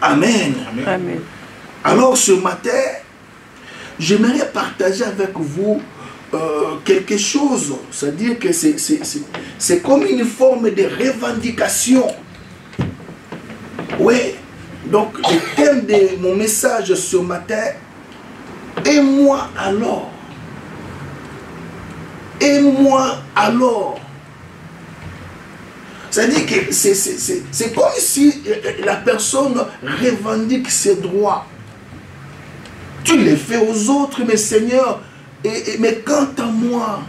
Amen. Amen. Alors ce matin, j'aimerais partager avec vous quelque chose. C'est-à-dire que c'est comme une forme de revendication. Oui. Donc le thème de mon message ce matin, et moi alors. Et moi alors. C'est-à-dire que c'est comme si la personne revendique ses droits. Tu les fais aux autres, mais Seigneur, mais quant à moi,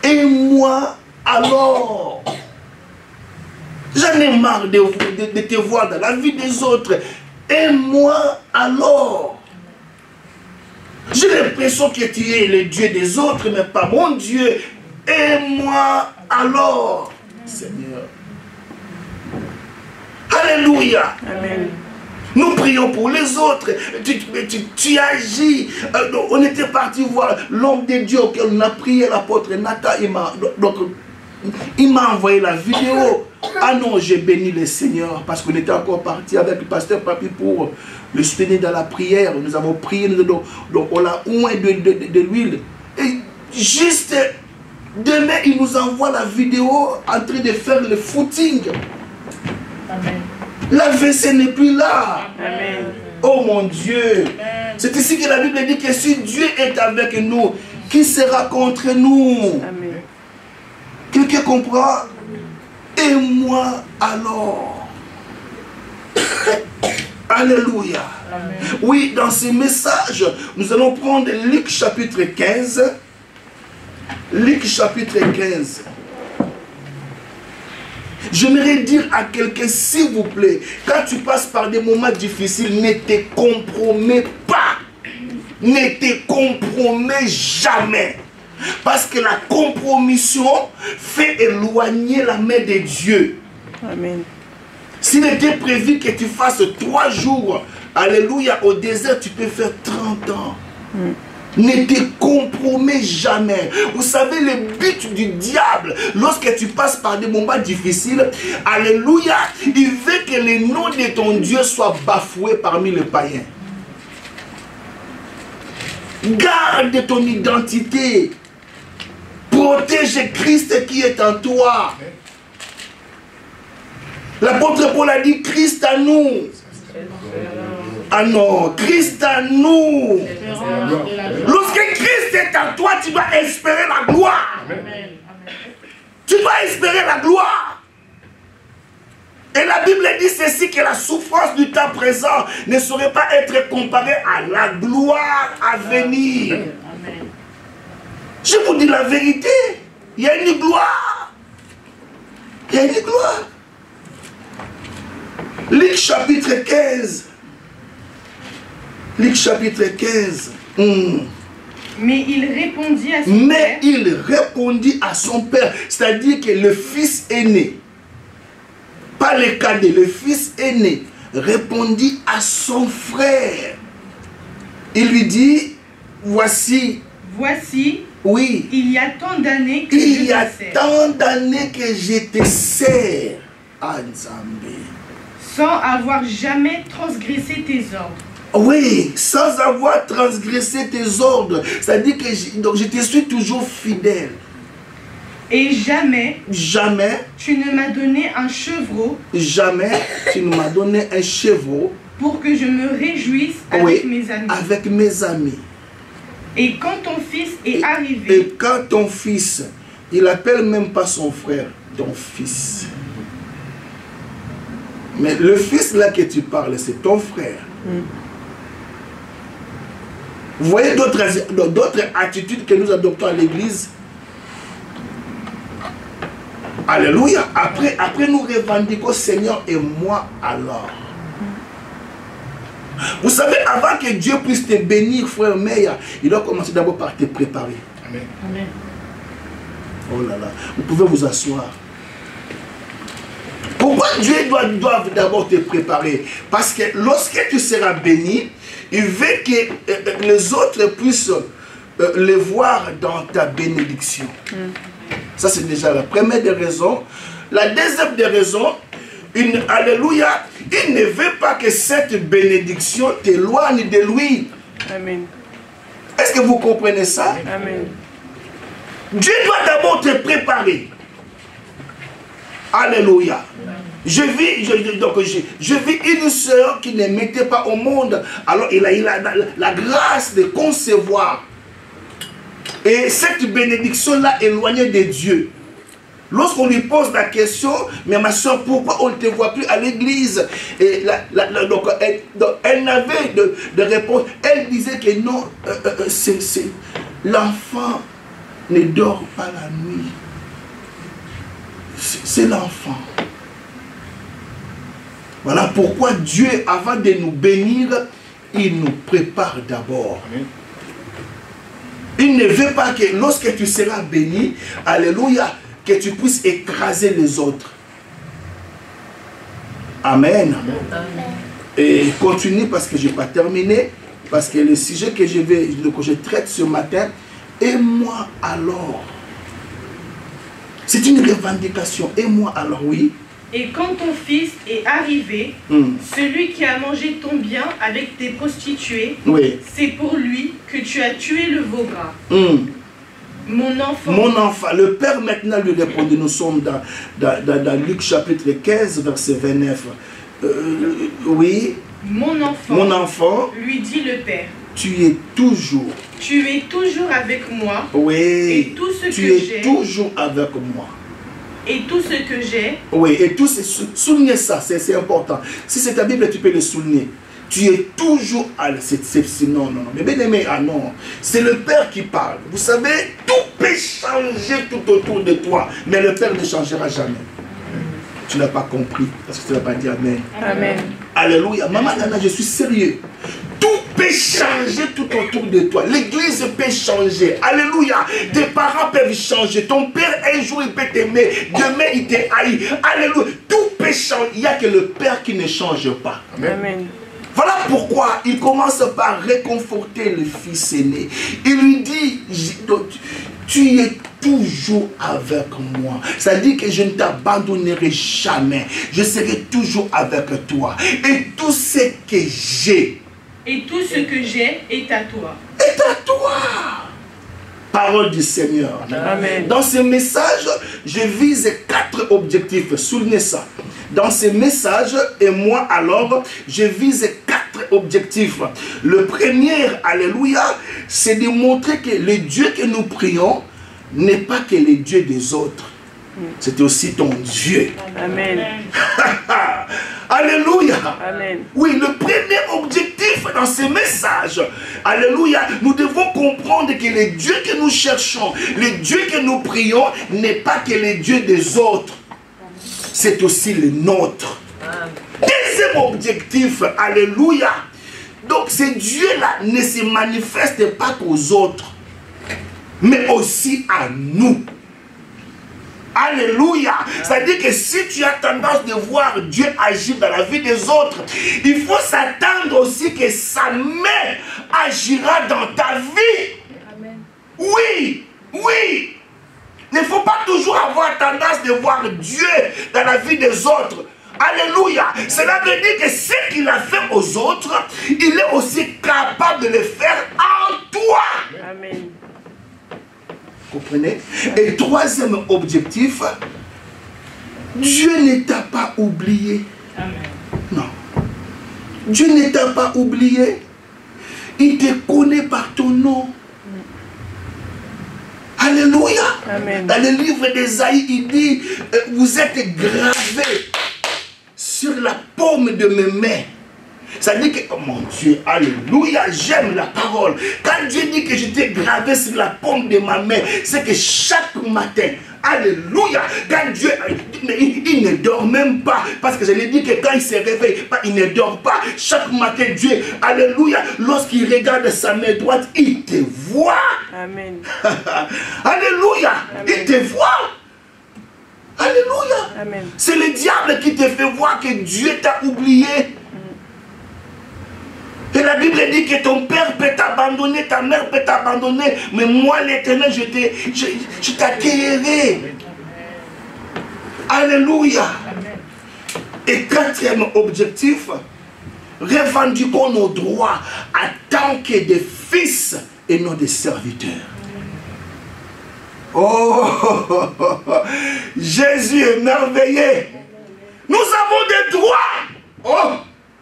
et moi alors, j'en ai marre de te voir dans la vie des autres, et moi alors. J'ai l'impression que tu es le Dieu des autres, mais pas mon Dieu, et moi alors, Seigneur. Alléluia. Amen. Nous prions pour les autres. Tu agis. On était parti voir l'homme de Dieu auquel on a prié, l'apôtre Nathan. Il m'a envoyé la vidéo. Ah non, j'ai béni le Seigneur parce qu'on était encore parti avec le pasteur Papi pour le soutenir dans la prière. Nous avons prié, donc on a oint de l'huile. Et juste demain, il nous envoie la vidéo en train de faire le footing. Amen. La WC n'est plus là. Amen. Oh mon Dieu. C'est ici que la Bible dit que si Dieu est avec nous, qui sera contre nous? Amen. Quelqu'un comprend? Et moi alors? Alléluia. Amen. Oui, dans ces messages, nous allons prendre Luc chapitre 15. Luc chapitre 15. J'aimerais dire à quelqu'un, s'il vous plaît, quand tu passes par des moments difficiles, ne te compromets pas. Ne te compromets jamais. Parce que la compromission fait éloigner la main de Dieu. Amen. S'il était prévu que tu fasses 3 jours, alléluia, au désert, tu peux faire 30 ans. Ne te compromets jamais. Vous savez, le but du diable, lorsque tu passes par des moments difficiles, alléluia, il veut que le nom de ton Dieu soit bafoué parmi les païens. Garde ton identité. Protège Christ qui est en toi. L'apôtre Paul a dit Christ à nous. Ah non, Christ à nous. Lorsque Christ est en toi, tu dois espérer la gloire. Amen. Tu dois espérer la gloire. Et la Bible dit ceci, que la souffrance du temps présent ne saurait pas être comparée à la gloire à venir. Amen. Je vous dis la vérité, il y a une gloire. Il y a une gloire. Luc chapitre 15. Luc chapitre 15. Mais il répondit à son Mais père. il répondit à son père. C'est-à-dire que le fils aîné, pas le cadet, le fils aîné répondit à son frère. Il lui dit, voici, oui, il y a tant d'années que il je y a te sers, tant d'années que je te sers, Nzambe. sans avoir jamais transgressé tes ordres. Oui, sans avoir transgressé tes ordres. C'est-à-dire que je te suis toujours fidèle. Et jamais Jamais, tu ne m'as donné un chevreau jamais tu ne m'as donné un chevreau. pour que je me réjouisse avec Oui, mes amis. avec mes amis. Et quand ton fils est arrivé, Et quand ton fils, il appelle même pas son frère, ton fils. Mais le fils là que tu parles, c'est ton frère. Vous voyez d'autres attitudes que nous adoptons à l'église. Alléluia. Après nous revendiquons Seigneur et moi alors. Vous savez, avant que Dieu puisse te bénir, frère Meya, il doit commencer d'abord par te préparer. Amen. Oh là là, vous pouvez vous asseoir. Pourquoi Dieu doit d'abord te préparer? Parce que lorsque tu seras béni, il veut que les autres puissent le voir dans ta bénédiction. Ça, c'est déjà la première des raisons. La deuxième des raisons, Alléluia, il ne veut pas que cette bénédiction t'éloigne de lui. Amen. Est-ce que vous comprenez ça? Amen. Dieu doit d'abord te préparer. Alléluia. Je vis une sœur qui ne mettait pas au monde. Alors il a la grâce de concevoir. Et cette bénédiction-là éloignée de Dieu. Lorsqu'on lui pose la question, mais ma soeur, pourquoi on ne te voit plus à l'église? Et donc, elle n'avait de réponse. Elle disait que non, l'enfant ne dort pas la nuit. C'est l'enfant. Voilà pourquoi Dieu, avant de nous bénir, il nous prépare d'abord. Il ne veut pas que lorsque tu seras béni, alléluia, que tu puisses écraser les autres. Amen. Amen. Et continue parce que je n'ai pas terminé, parce que le sujet que je traite ce matin, et moi alors. C'est une revendication. Et moi alors, oui. Et quand ton fils est arrivé, celui qui a mangé ton bien avec tes prostituées, oui, c'est pour lui que tu as tué le veau gras. Mon enfant. Mon enfant. Le Père maintenant lui répondit. Nous sommes dans Luc chapitre 15, verset 29. Oui. Mon enfant. Mon enfant. Lui dit le Père. Tu es toujours. Tu es toujours avec moi. Oui. Et tout ce que j'ai. Tu es toujours avec moi. Et tout ce que j'ai. Oui, et tout souligner ça, c'est important. Si c'est ta Bible, tu peux le souligner. Tu es toujours à non, mais bien aimé, ah non. C'est le Père qui parle. Vous savez, tout peut changer tout autour de toi, mais le Père ne changera jamais. Tu n'as pas compris, parce que tu n'as pas dit Amen. Amen. Alléluia. Maman Nana, je suis sérieux. Tout peut changer tout autour de toi. L'église peut changer. Alléluia. Tes parents peuvent changer. Ton père, un jour, il peut t'aimer. Demain, il te haït. Alléluia. Tout peut changer. Il n'y a que le Père qui ne change pas. Amen. Amen. Voilà pourquoi il commence par réconforter le fils aîné. Il lui dit, tu es toujours avec moi. Ça dit que je ne t'abandonnerai jamais. Je serai toujours avec toi. Et tout ce que j'ai. Et tout ce que j'ai est à toi. Est à toi. Parole du Seigneur. Amen. Dans ce message, je vise 4 objectifs. Soulignez ça. Dans ce message, et moi alors, je vise 4 objectifs. Le premier, alléluia, c'est de montrer que le Dieu que nous prions n'est pas que le Dieu des autres. C'est aussi ton Dieu. Amen. Alléluia. Amen. Oui, le premier objectif dans ce message, alléluia, nous devons comprendre que le Dieu que nous cherchons, le Dieu que nous prions, n'est pas que le Dieu des autres. C'est aussi le nôtre. Deuxième objectif, alléluia. Donc ce Dieu-là ne se manifeste pas qu'aux autres, mais aussi à nous. Alléluia. C'est-à-dire que si tu as tendance de voir Dieu agir dans la vie des autres, il faut s'attendre aussi que sa main agira dans ta vie. Amen. Oui, oui. Il ne faut pas toujours avoir tendance de voir Dieu dans la vie des autres. Alléluia. Cela veut dire que ce qu'il a fait aux autres, il est aussi capable de le faire en toi. Amen. Vous comprenez? Et troisième objectif, Dieu ne t'a pas oublié. Amen. Non. Dieu ne t'a pas oublié. Il te connaît par ton nom. Alléluia. Amen. Dans le livre d'Ésaïe, il dit, vous êtes gravés sur la paume de mes mains. Ça dit que, oh mon Dieu, alléluia, j'aime la parole. Quand Dieu dit que j'étais gravé sur la paume de ma main, c'est que chaque matin, alléluia, quand Dieu, il ne dort même pas. Parce que je lui dis que quand il se réveille, il ne dort pas. Chaque matin, Dieu, alléluia, lorsqu'il regarde sa main droite, il te voit. Amen. Alléluia, amen. Il te voit. Alléluia. Amen. C'est le diable qui te fait voir que Dieu t'a oublié. Et la Bible dit que ton père peut t'abandonner, ta mère peut t'abandonner, mais moi l'Éternel, je t'accueillerai. Alléluia. Et quatrième objectif, revendiquons nos droits en tant que des fils et non des serviteurs. Oh, Jésus est merveilleux. Nous avons des droits. Oh,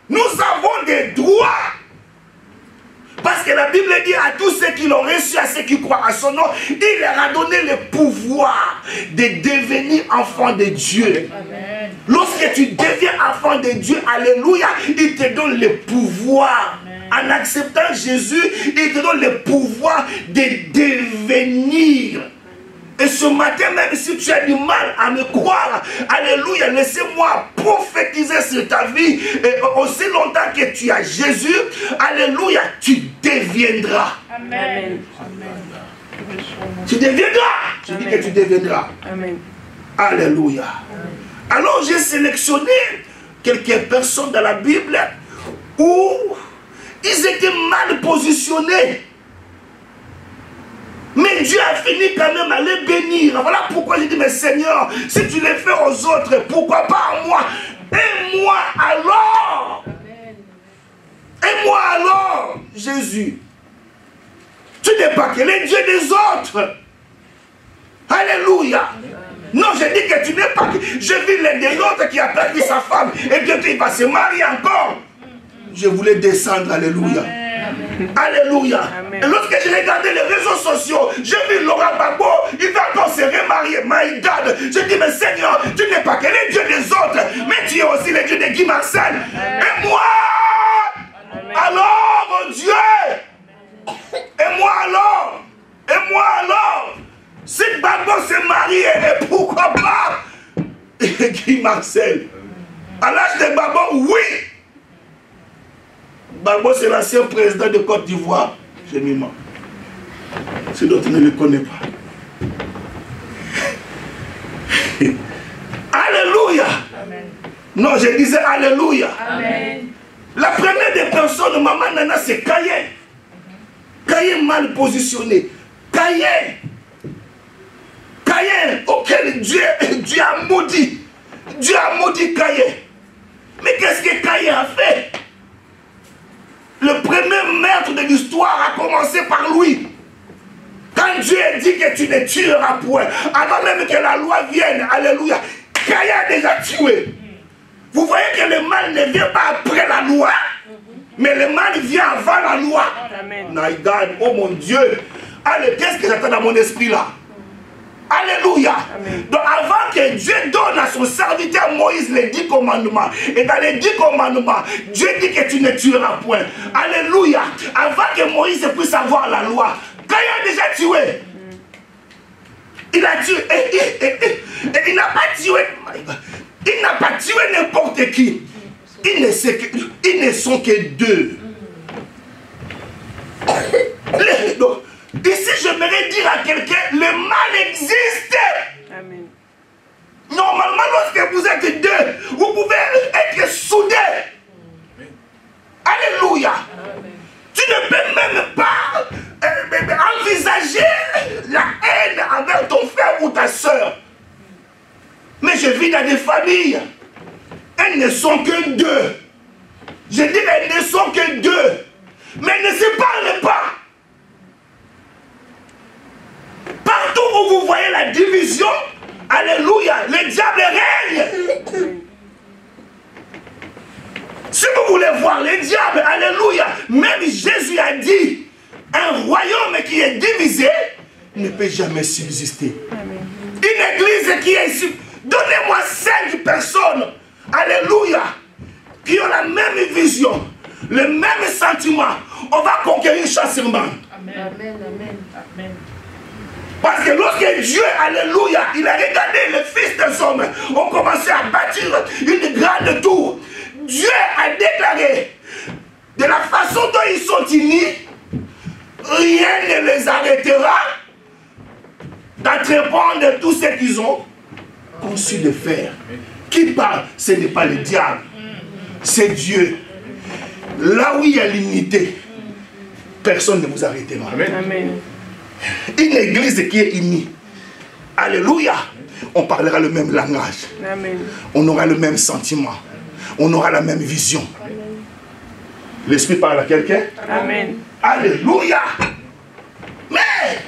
nous avons des droits. Parce que la Bible dit à tous ceux qui l'ont reçu, à ceux qui croient à son nom, il leur a donné le pouvoir de devenir enfants de Dieu. Amen. Lorsque tu deviens enfant de Dieu, alléluia, il te donne le pouvoir. Amen. En acceptant Jésus, il te donne le pouvoir de devenir. Et ce matin, même si tu as du mal à me croire, alléluia, laissez-moi prophétiser sur ta vie. Et aussi longtemps que tu as Jésus, alléluia, tu deviendras. Amen. Amen. Tu deviendras. Je dis que tu deviendras. Amen. Alléluia. Amen. Alors j'ai sélectionné quelques personnes dans la Bible où ils étaient mal positionnés. Mais Dieu a fini quand même à les bénir. Voilà pourquoi j'ai dit, mais Seigneur, si tu les fais aux autres, pourquoi pas à moi? Aime-moi alors. Aime-moi alors, Jésus. Tu n'es pas que le Dieu des autres. Alléluia. Non, je dis que tu n'es pas que... Je vis l'un de l'autre qui a perdu sa femme et bientôt il va se marier encore. Je voulais descendre, alléluia. Amen. Alléluia. Amen. Et lorsque j'ai regardé les réseaux sociaux, j'ai vu Laurent Gbagbo, il va encore se remarier. My God. J'ai dit, mais Seigneur, tu n'es pas que le Dieu des autres, mais tu es aussi le Dieu de Guy Marcel. Et moi, alors, mon Dieu, et moi alors, si Gbagbo se marie, et pourquoi pas Guy Marcel? À l'âge de Gbagbo, oui. Gbagbo, c'est l'ancien président de Côte d'Ivoire. J'ai mis moi. Si d'autres ne le connaissent pas. Alléluia. Amen. Non, je disais Alléluia. Amen. La première des personnes, Maman Nana, c'est Caïn. Caïn mal positionné. Caïn, auquel Dieu a maudit. Dieu a maudit Caïn. Mais qu'est-ce que Caïn a fait? Le premier meurtre de l'histoire a commencé par lui. Quand Dieu a dit que tu ne tueras point, avant même que la loi vienne, alléluia, Caïn a déjà tué. Vous voyez que le mal ne vient pas après la loi, mais le mal vient avant la loi. Amen. My God, oh mon Dieu. Allez, qu'est-ce que j'attends dans mon esprit là? Alléluia. Amen. Donc avant que Dieu donne à son serviteur Moïse les 10 commandements, et dans les 10 commandements, Dieu dit que tu ne tueras point. Alléluia. Avant que Moïse puisse avoir la loi, Caïn a déjà tué. Il a tué. Et il n'a pas tué. Il n'a pas tué n'importe qui. Ils ne sont que deux. Donc, ici, j'aimerais dire à quelqu'un, le mal existe. Amen. Normalement, lorsque vous êtes deux, vous pouvez être soudés. Alléluia. Amen. Tu ne peux même pas envisager la haine envers ton frère ou ta soeur. Mais je vis dans des familles. Elles ne sont que deux. Je dis, elles ne sont que deux. Mais elles ne se parlent pas. Partout où vous voyez la division, alléluia, le diable règne. Si vous voulez voir le diable, alléluia, même Jésus a dit, un royaume qui est divisé ne peut jamais subsister. Amen. Une église qui est ici, donnez-moi 5 personnes, alléluia, qui ont la même vision, le même sentiment. On va conquérir chassement. Amen. Amen. Amen. Amen. Parce que lorsque Dieu, alléluia, il a regardé les fils des hommes, ont commencé à bâtir une grande tour. Dieu a déclaré, de la façon dont ils sont unis, rien ne les arrêtera d'entreprendre tout ce qu'ils ont conçu de faire. Qui parle? Ce n'est pas le diable, c'est Dieu. Là où il y a l'unité, personne ne vous arrêtera. Amen. Amen. Une église qui est unie, alléluia, on parlera le même langage. Amen. On aura le même sentiment. on aura la même vision. L'Esprit parle à quelqu'un? Amen. Alléluia. Mais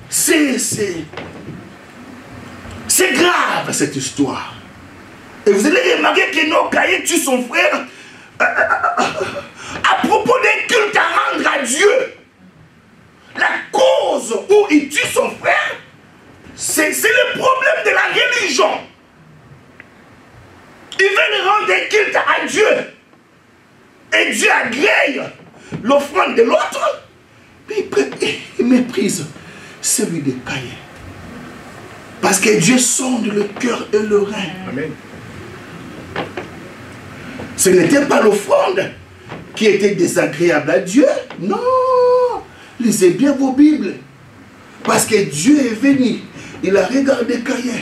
c'est grave cette histoire. Et vous allez remarquer que nos cahiers tuent son frère à propos des cultes à rendre à Dieu. La cause où il tue son frère, c'est le problème de la religion. Ils veulent rendre des cultes à Dieu. Et Dieu agrée l'offrande de l'autre. Mais il méprise celui de Caïn. Parce que Dieu sonde le cœur et le rein. Amen. Ce n'était pas l'offrande qui était désagréable à Dieu. Non. Lisez bien vos Bibles. Parce que Dieu est venu. Il a regardé Caïn.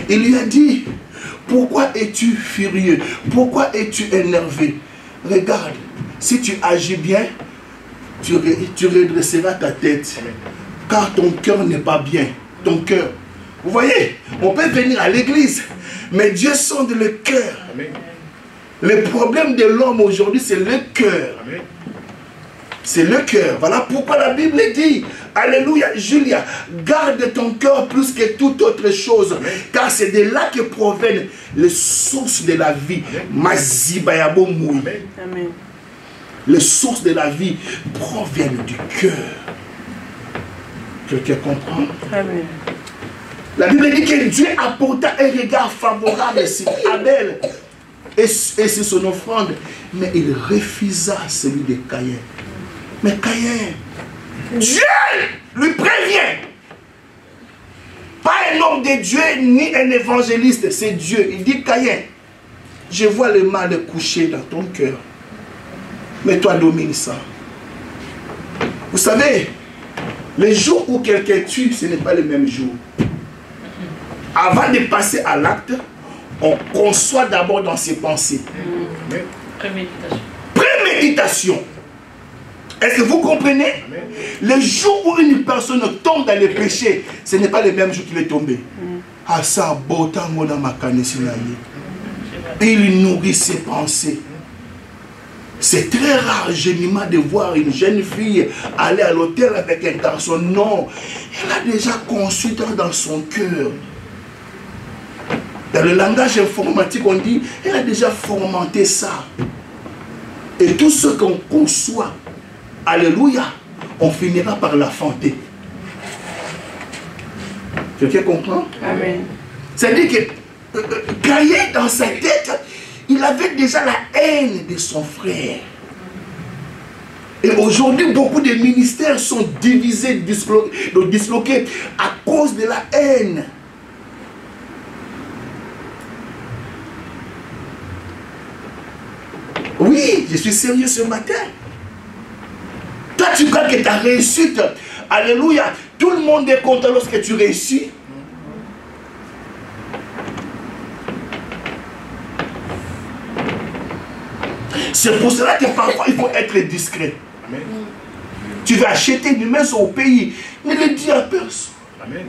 Il lui a dit, pourquoi es-tu furieux? Pourquoi es-tu énervé? Regarde, si tu agis bien, tu redresseras ta tête. Amen. Car ton cœur n'est pas bien. Ton cœur. Vous voyez, on peut venir à l'église, mais Dieu sonde le cœur. Amen. Le problème de l'homme aujourd'hui, c'est le cœur. C'est le cœur. Voilà pourquoi la Bible dit, alléluia, Julia, garde ton cœur plus que toute autre chose. Amen. Car c'est de là que proviennent les sources de la vie. Amen. Amen. Les sources de la vie proviennent du cœur. Quelqu'un comprend? Amen. La Bible dit que Dieu apporta un regard favorable sur Abel et sur son offrande, mais il refusa celui de Caïn. Mais Caïn, Dieu lui prévient. Pas un homme de Dieu ni un évangéliste, c'est Dieu. Il dit, Caïn, je vois le mal couché dans ton cœur, mais toi domine ça. Vous savez, le jour où quelqu'un tue, ce n'est pas le même jour. Avant de passer à l'acte, on conçoit d'abord dans ses pensées. Préméditation. Préméditation. Est-ce que vous comprenez? Amen. Le jour où une personne tombe dans le péché, ce n'est pas le même jour qu'il est tombé. Il nourrit ses pensées. C'est très rare, généralement, de voir une jeune fille aller à l'hôtel avec un garçon. Non, elle a déjà conçu dans son cœur. Dans le langage informatique, on dit, elle a déjà formaté ça. Et tout ce qu'on conçoit, alléluia, on finira par la fonder. Quelqu'un comprend? Amen. C'est-à-dire que Caïn, dans sa tête, il avait déjà la haine de son frère. Et aujourd'hui, beaucoup de ministères sont divisés, disloqués à cause de la haine. Oui, je suis sérieux ce matin. Toi, tu crois que ta réussite, alléluia, tout le monde est content lorsque tu réussis. C'est pour cela que parfois il faut être discret. Amen. Tu vas acheter une maison au pays, ne le dis à personne. Amen.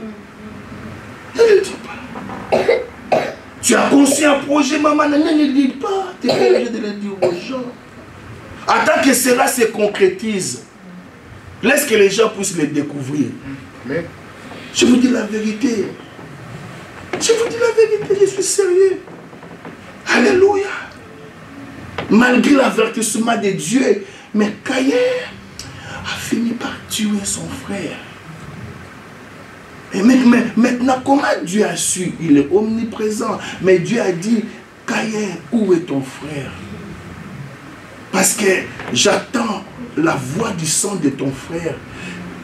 Ne le dis pas. Tu as conçu un projet, maman, ne le dis pas. Tu es obligé de le dire aux gens. Attends que cela se concrétise. Laisse que les gens puissent le découvrir. Amen. Je vous dis la vérité. Je vous dis la vérité, je suis sérieux. Alléluia. Malgré l'avertissement de Dieu, mais Caïn a fini par tuer son frère. Et maintenant, comment Dieu a su? Il est omniprésent. Mais Dieu a dit, Caïn, où est ton frère? Parce que j'attends la voix du sang de ton frère.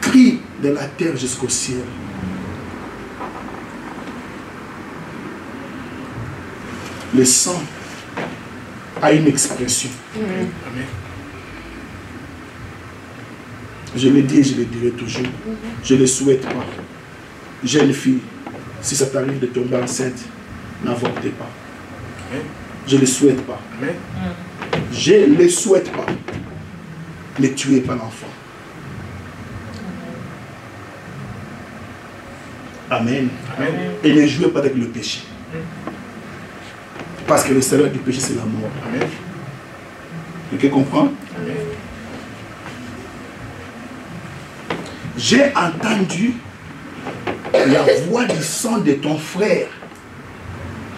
Crie de la terre jusqu'au ciel. Le sang a une expression. Amen. Je le dis et je le dirai toujours. Je ne le souhaite pas. Jeune fille, si ça t'arrive de tomber enceinte, n'avortez pas. Je ne le souhaite pas. Je ne le souhaite pas. Ne tuez pas l'enfant. Amen. Amen. Et ne jouez pas avec le péché. Parce que le salaire du péché, c'est la mort. Amen. Quelqu'un comprend? Amen. J'ai entendu la voix du sang de ton frère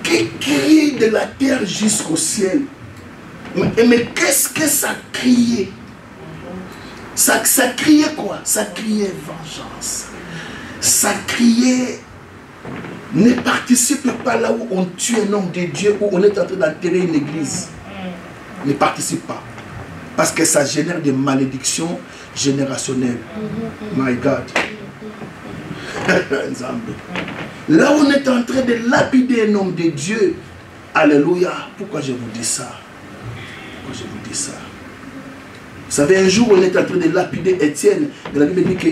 qui crie de la terre jusqu'au ciel. Mais qu'est-ce que ça criait? Ça criait quoi? Ça criait vengeance. Ça criait, ne participe pas là où on tue un homme de Dieu, où on est en train d'enterrer une église. Ne participe pas. Parce que ça génère des malédictions générationnelles. My God. Là où on est en train de lapider un homme de Dieu. Alléluia. Pourquoi je vous dis ça? Pourquoi je vous dis ça? Vous savez, un jour, on est en train de lapider Étienne. Et la Bible dit que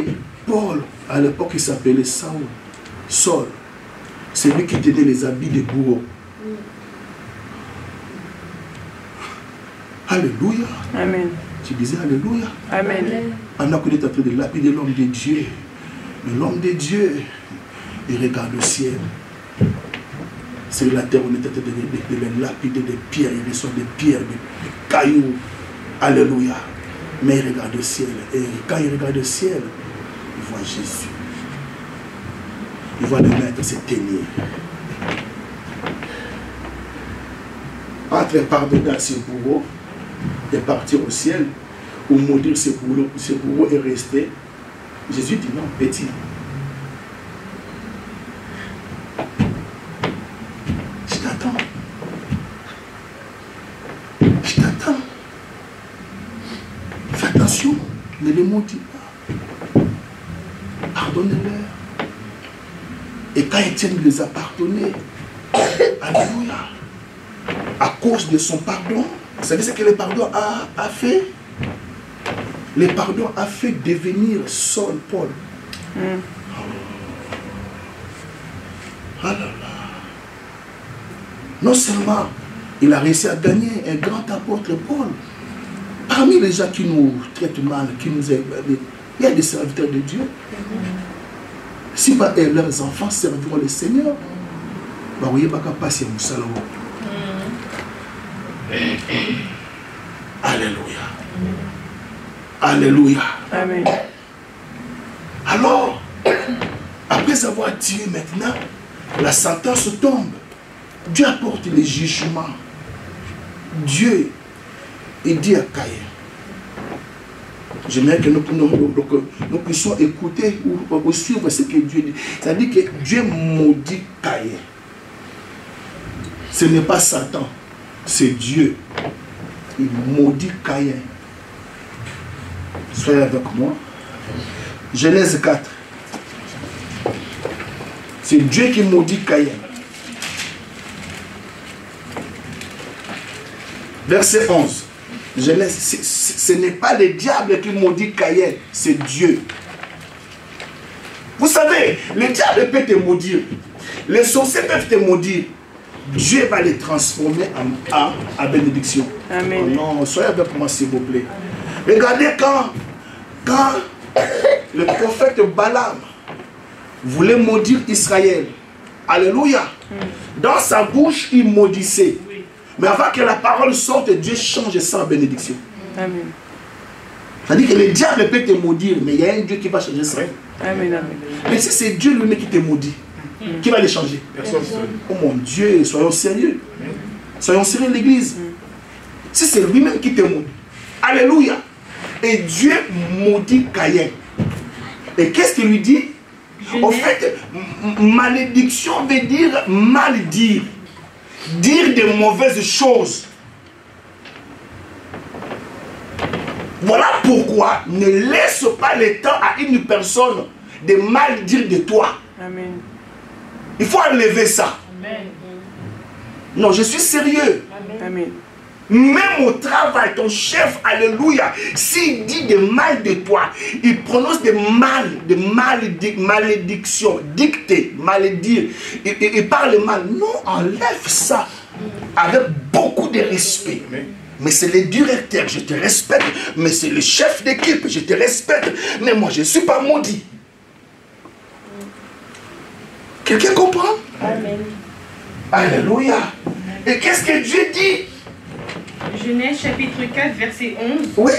Paul, à l'époque, il s'appelait Saul. C'est lui qui tenait les habits des bourreaux. Alléluia. Amen. Tu disais Alléluia. Amen. Pendant qu'on est en train de lapider l'homme de Dieu. Mais l'homme de Dieu, il regarde le ciel. C'est la terre où on est en train de lapider des pierres. Il reçoit des pierres, des cailloux. Alléluia. Mais il regarde le ciel. Et quand il regarde le ciel, il voit Jésus. Il voit le maître se tenir. Entre pardonner à ses bourreaux et partir au ciel, ou maudire ses bourreaux et rester. Jésus dit non, petit. Je t'attends. Je t'attends. Fais attention, ne les maudis pas. Pardonnez-leur. Et quand Étienne les a pardonnés, alléluia, à cause de son pardon, vous savez ce que le pardon a fait? Le pardon a fait devenir Saul, Paul. Ah là là. Non seulement il a réussi à gagner un grand apôtre Paul, parmi les gens qui nous traitent mal, qui nous aiment, il y a des serviteurs de Dieu. Si pas leurs enfants serviront le Seigneur, vous voyez, pas qu'à passer au salon. Alléluia. Alléluia. Amen. Alors, après avoir tué maintenant, la sentence tombe. Dieu apporte les jugements. Dieu, il dit à Caïn. J'aimerais que nous puissions écouter ou suivre ce que Dieu dit. C'est-à-dire que Dieu maudit Caïn. Ce n'est pas Satan, c'est Dieu. Il maudit Caïn. Soyez avec moi. Genèse 4. C'est Dieu qui maudit Caïn. Verset 11. Ce n'est pas le diable qui maudit Caïn, c'est Dieu. Vous savez, le diable peut te maudire. Les sorciers peuvent te maudire. Dieu va les transformer en bénédiction. Amen. Oh non, soyez avec moi s'il vous plaît. Regardez quand le prophète Balaam voulait maudire Israël. Alléluia. Dans sa bouche, il maudissait. Mais avant que la parole sorte, Dieu change ça en bénédiction. Amen. C'est-à-dire que le diable peut te maudire, mais il y a un Dieu qui va changer ça. Amen. Amen. Mais si c'est Dieu lui-même qui te maudit, qui va les changer? Personne. Oh mon Dieu, soyons sérieux. Soyons sérieux l'église. Si c'est lui-même qui te maudit. Alléluia. Et Dieu maudit Caïn. Et qu'est-ce qu'il lui dit? En fait, malédiction veut dire mal dire. Dire de mauvaises choses. Voilà pourquoi ne laisse pas le temps à une personne de mal dire de toi. Amen. Il faut enlever ça. Amen. Non, je suis sérieux. Amen. Même au travail, ton chef, alléluia, s'il dit de mal de toi, il prononce des malédictions, dicter, malédire, il parle mal. Non, enlève ça avec beaucoup de respect. Mais c'est le directeur, je te respecte, mais c'est le chef d'équipe, je te respecte, mais moi je ne suis pas maudit. Quelqu'un comprend? Amen. Alléluia. Et qu'est-ce que Dieu dit? Genèse chapitre 4, verset 11. Oui.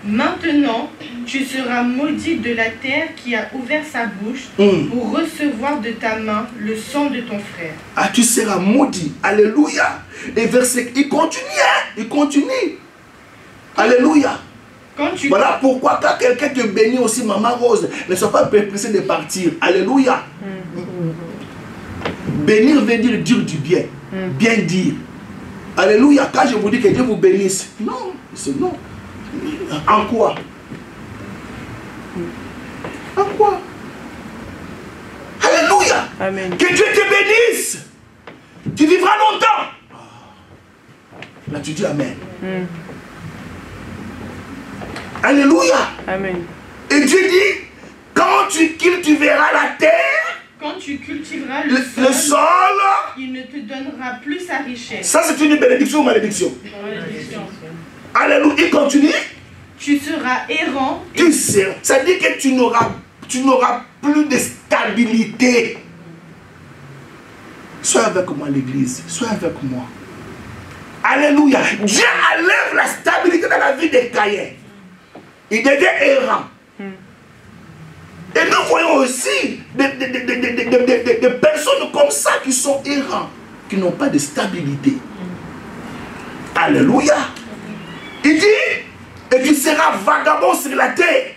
Maintenant, tu seras maudit de la terre qui a ouvert sa bouche pour recevoir de ta main le sang de ton frère. Ah, tu seras maudit. Alléluia. Et verset, il continue, hein? Il continue. Alléluia. Voilà pourquoi quand quelqu'un te bénit aussi, Maman Rose, ne sois pas pressé de partir. Alléluia. Bénir veut dire du bien. Bien dire. Alléluia. Quand je vous dis que Dieu vous bénisse, non, c'est non. En quoi? En quoi? Alléluia. Amen. Que Dieu te bénisse. Tu vivras longtemps. Là tu dis Amen. Alléluia. Amen. Et Dieu dit, quand tu cultiveras la terre, quand tu cultiveras le sol, il ne te donnera plus sa richesse. Ça c'est une bénédiction ou malédiction? Malédiction. Alléluia. Il continue. Tu seras errant. Tu sais, ça dit que tu n'auras plus de stabilité. Sois avec moi l'église. Sois avec moi. Alléluia. Dieu enlève la stabilité dans la vie des Caïens. Il devient errant. Et nous voyons aussi des personnes comme ça qui sont errants, qui n'ont pas de stabilité. Alléluia. Il dit, et tu seras vagabond sur la terre.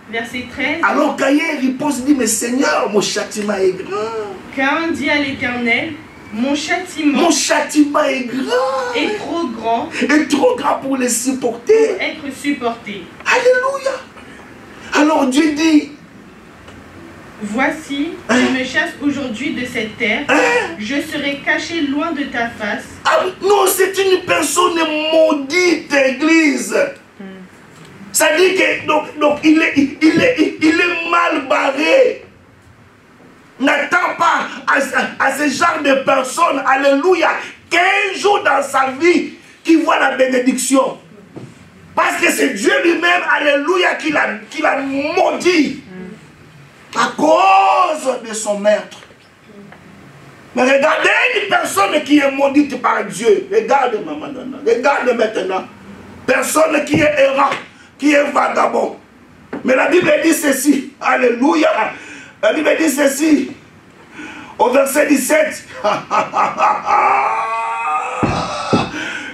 Verset 13. Alors Caïn repose, dit, mais Seigneur, mon châtiment est grand. Caïn dit à l'Éternel, mon châtiment est grand. est trop grand. Et trop grand pour les supporter. Pour être supporté. Alléluia. Alors Dieu dit, voici, je me chasse aujourd'hui de cette terre. Je serai caché loin de ta face. Ah, non, c'est une personne maudite, église. Ça dit que donc il est mal barré. N'attends pas à ce genre de personnes, alléluia, qu'un jour dans sa vie qui voit la bénédiction. Parce que c'est Dieu lui-même, alléluia, qui l'a maudit à cause de son maître. Mais regardez une personne qui est maudite par Dieu. Regarde maman, regarde maintenant. Personne qui est errant, qui est vagabond. Mais la Bible dit ceci, alléluia. La Bible dit ceci, au verset 17.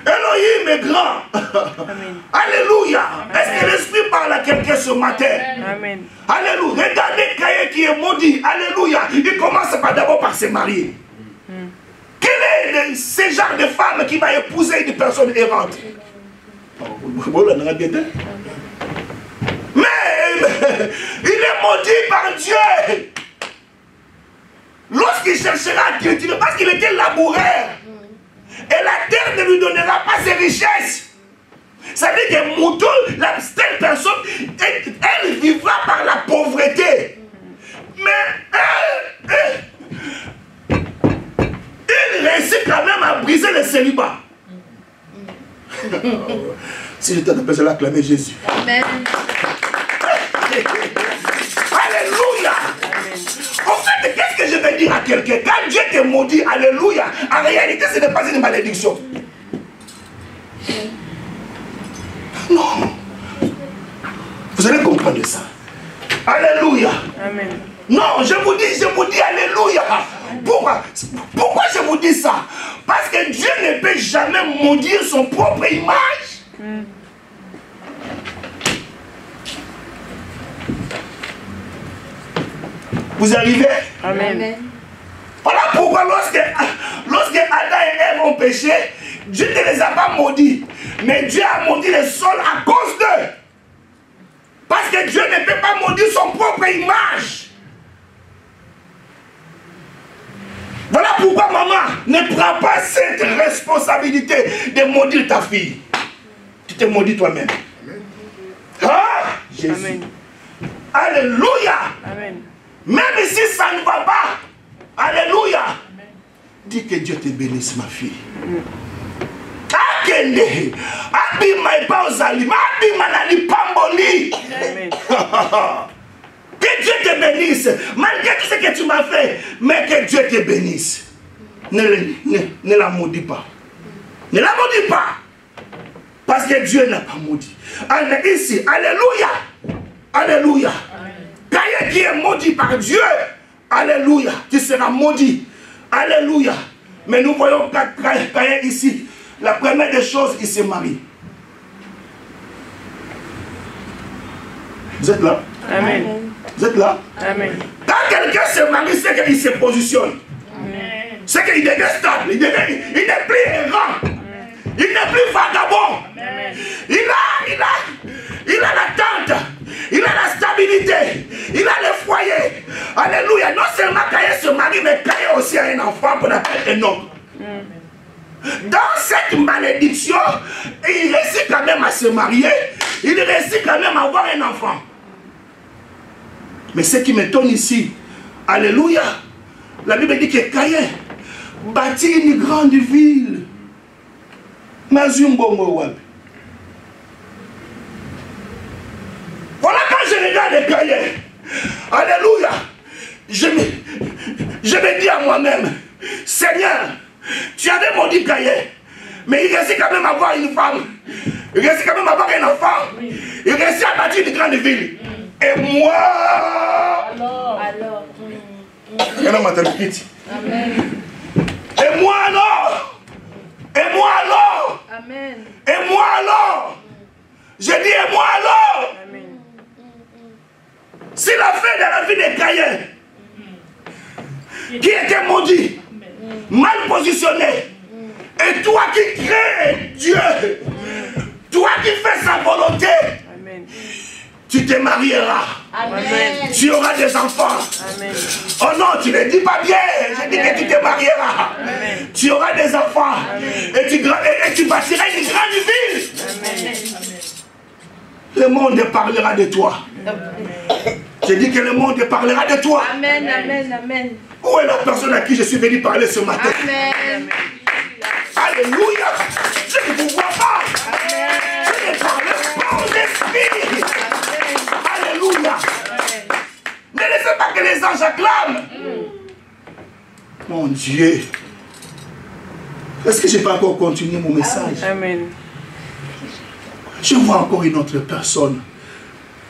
Elohim est grand. Amen. Alléluia. Est-ce que l'Esprit parle à quelqu'un ce matin? Amen. Alléluia. Regardez Caïn qui est maudit. Alléluia. Il commence d'abord par se marier. Quel est ce genre de femme qui va épouser une personne errante? Mais il est maudit par Dieu. Lorsqu'il cherchera à cultiver, parce qu'il était laboureur, et la terre ne lui donnera pas ses richesses. Ça veut dire que Moutou, cette personne, elle vivra par la pauvreté. Mais il réussit quand même à briser le célibat. Si j'étais en train de acclamer Jésus. Amen. Alléluia. En fait, qu'est-ce que je vais dire à quelqu'un? Quand Dieu te maudit, alléluia, en réalité, ce n'est pas une malédiction. Non. Vous allez comprendre ça. Alléluia. Amen. Non, je vous dis alléluia. Pourquoi je vous dis ça? Parce que Dieu ne peut jamais maudire son propre image. Vous arrivez? Amen. Voilà pourquoi lorsque Adam et Ève ont péché, Dieu ne les a pas maudits. Mais Dieu a maudit le sol à cause d'eux. Parce que Dieu ne peut pas maudire son propre image. Voilà pourquoi maman, ne prends pas cette responsabilité de maudire ta fille. Tu te maudis toi-même. Ah, Jésus. Amen. Alléluia. Amen. Même si ça ne va pas, alléluia. Amen. Dis que Dieu te bénisse, ma fille. Akende, abima ipa ozali, abima nani pamboli. Amen. Que Dieu te bénisse, malgré tout ce que tu m'as fait, mais que Dieu te bénisse. ne la maudis pas. Ne la maudis pas. Parce que Dieu n'a pas maudit. Ici, alléluia. Alléluia. Caïn qui est maudit par Dieu, alléluia, tu seras maudit. Alléluia. Mais nous voyons Caïn ici. La première des choses, il se marie. Vous êtes là? Amen. Vous êtes là? Amen. Quand quelqu'un se marie, c'est qu'il se positionne. C'est qu'il devient stable. Il n'est plus errant. Il n'est plus vagabond. Il a l'attente. Il a la stabilité. Il a le foyer. Alléluia. Non seulement Caïn se marie, mais Caïn aussi a un enfant qu'on appelle Enoch. Dans cette malédiction, il réussit quand même à se marier. Il réussit quand même à avoir un enfant. Mais ce qui m'étonne ici, alléluia, la Bible dit que Caïn bâtit une grande ville. Voilà quand je regarde Caïn, alléluia, je me dis à moi-même, Seigneur, tu avais maudit Caïn, mais il réussit quand même à avoir une femme, il réussit quand même à avoir un enfant, il réussit à bâtir une grande ville. Et moi, Alors. Et moi alors, et moi alors, Amen. et moi alors, je dis et moi alors. Amen. S'il a fait dans la vie de Caïn, qui était maudit, mal positionné, et toi qui crées Dieu, toi qui fais sa volonté, Amen. tu te marieras. Amen. Tu auras des enfants. Amen. Oh non, tu ne dis pas bien. Je dis que tu te marieras. Amen. Tu auras des enfants. Et tu bâtiras une grande ville. Amen. Le monde parlera de toi. Je dis que le monde parlera de toi. Amen. Amen. Amen. Où est la personne à qui je suis venu parler ce matin? Amen. Alléluia. Je ne vous vois pas. Je ne parle pas aux esprits. Alléluia. Ne laissez pas que les anges acclament. Mon Dieu. Est-ce que je peux encore continuer mon message? Amen. Je vois encore une autre personne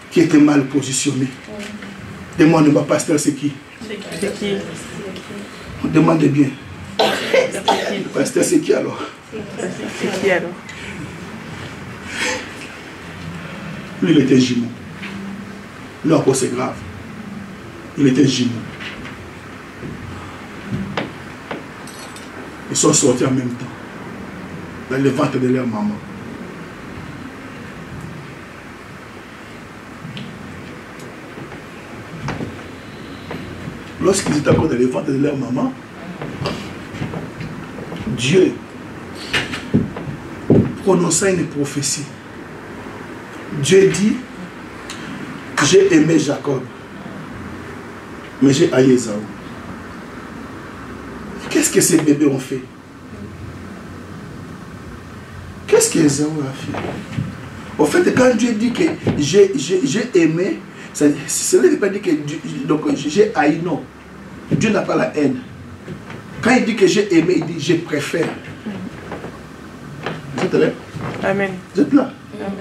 qui était mal positionnée. Demande-moi, pasteur, c'est qui? C'est qui? On demande bien. Pasteur, c'est qui alors? C'est qui alors? Lui, il était jumeau. Là encore, c'est grave. Il était jumeau. Ils sont sortis en même temps. Dans le ventre de leur maman. Lorsqu'ils étaient encore dans le ventre de leur maman, Dieu prononça une prophétie. Dieu dit, j'ai aimé Jacob, mais j'ai haï Ésaü. Qu'est-ce que ces bébés ont fait? Qu'est-ce qu'Ésaü a fait? Au fait, quand Dieu dit que j'ai aimé, cela ne veut pas dire que j'ai haï, non. Dieu n'a pas la haine. Quand il dit que j'ai aimé, il dit je préfère. Vous êtes là? Amen. Vous êtes là? Amen.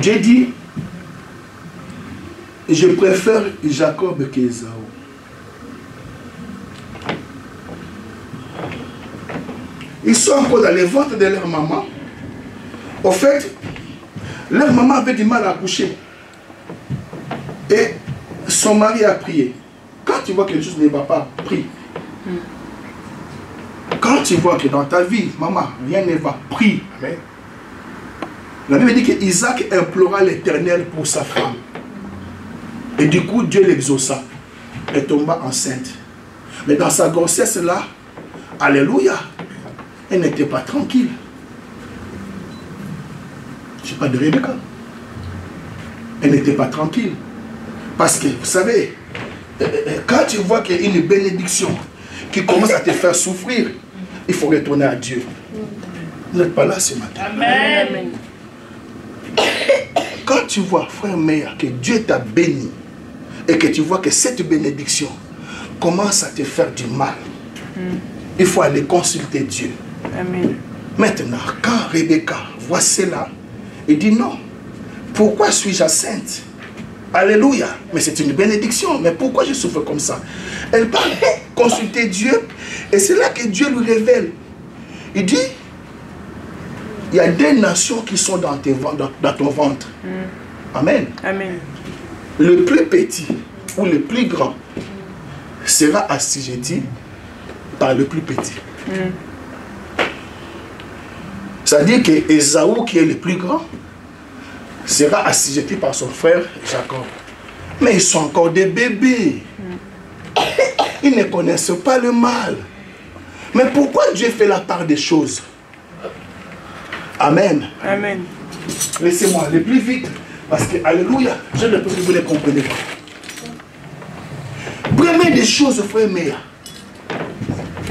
Dieu dit je préfère Jacob qu'Ésaü. Ils sont encore dans les ventres de leur maman. Au fait, leur maman avait du mal à accoucher. Et son mari a prié. Quand tu vois que quelque chose ne va pas, prie. Quand tu vois que dans ta vie, maman, rien ne va, prie. Amen. La Bible dit qu'Isaac implora l'Éternel pour sa femme. Et du coup, Dieu l'exauça. Elle tomba enceinte. Mais dans sa grossesse là, alléluia, elle n'était pas tranquille. Je ne sais pas de Rebecca. Elle n'était pas tranquille. Parce que, vous savez, quand tu vois qu'il y a une bénédiction qui commence à te faire souffrir, il faut retourner à Dieu. Vous n'êtes pas là ce matin. Amen. Quand tu vois, frère Meir, que Dieu t'a béni et que tu vois que cette bénédiction commence à te faire du mal, Il faut aller consulter Dieu. Amen. Maintenant, quand Rebecca voit cela, il dit non. Pourquoi suis-je enceinte? Alléluia. Mais c'est une bénédiction. Mais pourquoi je souffre comme ça? Elle parle consulter Dieu. Et c'est là que Dieu lui révèle. Il dit, il y a des nations qui sont dans ton ventre. Amen. Amen. Le plus petit ou le plus grand sera assujetti par le plus petit. C'est-à-dire que Ésaü, qui est le plus grand, sera assujetti par son frère Jacob. Mais ils sont encore des bébés. Ils ne connaissent pas le mal. Mais pourquoi Dieu fait la part des choses? Amen. Amen. Laissez-moi aller plus vite. Parce que, alléluia, je ne peux que vous ne comprenez pas. Première des choses, frère Méa,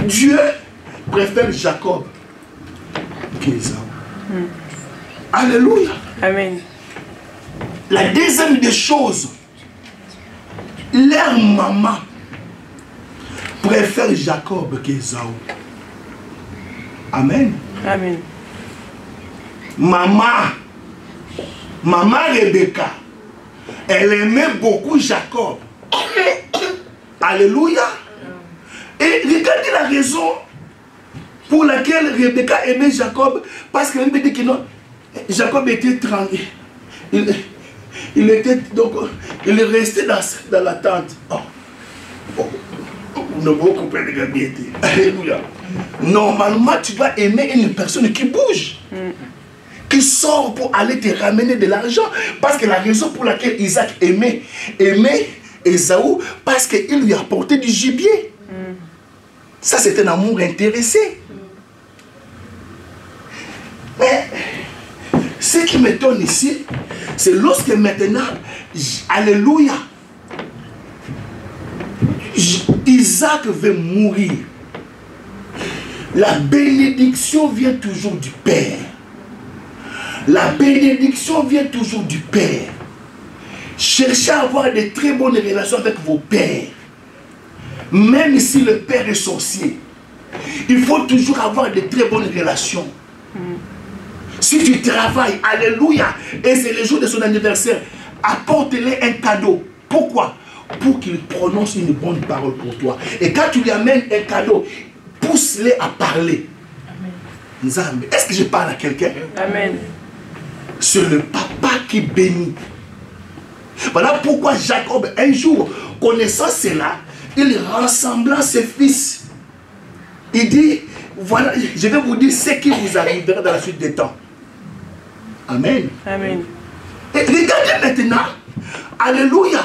Dieu préfère Jacob qu'Ésaü. Alléluia. Amen. La deuxième des choses, leur maman préfère Jacob qu'Ésaü. Amen. Amen. Maman Rebecca, elle aimait beaucoup Jacob. Alléluia. Et regardez la raison pour laquelle Rebecca aimait Jacob. Parce qu'elle me dit que non, Jacob était tranquille. Il était donc, il est resté dans la tente. Ne vous comprenez pas bien. Alléluia. Normalement, tu dois aimer une personne qui bouge. Qui sort pour aller te ramener de l'argent. Parce que la raison pour laquelle Isaac aimait Ésaü, parce qu'il lui apportait du gibier. Ça, c'est un amour intéressé. Mais ce qui m'étonne ici, c'est lorsque maintenant, alléluia, Isaac veut mourir. La bénédiction vient toujours du Père. La bénédiction vient toujours du Père. Cherchez à avoir de très bonnes relations avec vos pères. Même si le père est sorcier, il faut toujours avoir de très bonnes relations. Si tu travailles, alléluia, et c'est le jour de son anniversaire, apporte-les un cadeau. Pourquoi? Pour qu'il prononce une bonne parole pour toi. Et quand tu lui amènes un cadeau, pousse-les à parler. Amen. Est-ce que je parle à quelqu'un? Amen. C'est le papa qui bénit. Voilà pourquoi Jacob, un jour, connaissant cela, il rassembla ses fils. Il dit, voilà, je vais vous dire ce qui vous arrivera dans la suite des temps. Amen. Amen. Et regardez maintenant, alléluia,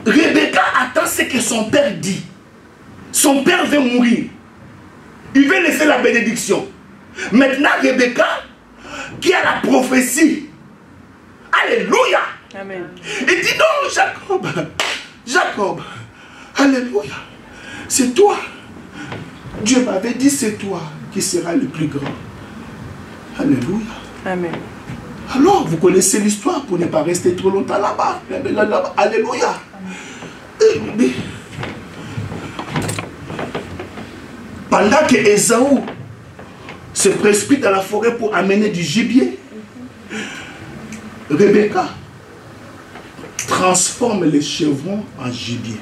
Rebecca attend ce que son père dit. Son père veut mourir. Il veut laisser la bénédiction. Maintenant, Rebecca, qui a la prophétie, alléluia, Amen. il dit non, Jacob, alléluia, c'est toi. Dieu m'avait dit c'est toi qui seras le plus grand. Alléluia. Amen. Alors, vous connaissez l'histoire pour ne pas rester trop longtemps là-bas. Alléluia. Pendant que Ésaü se précipite dans la forêt pour amener du gibier, Rebecca transforme les chevrons en gibier.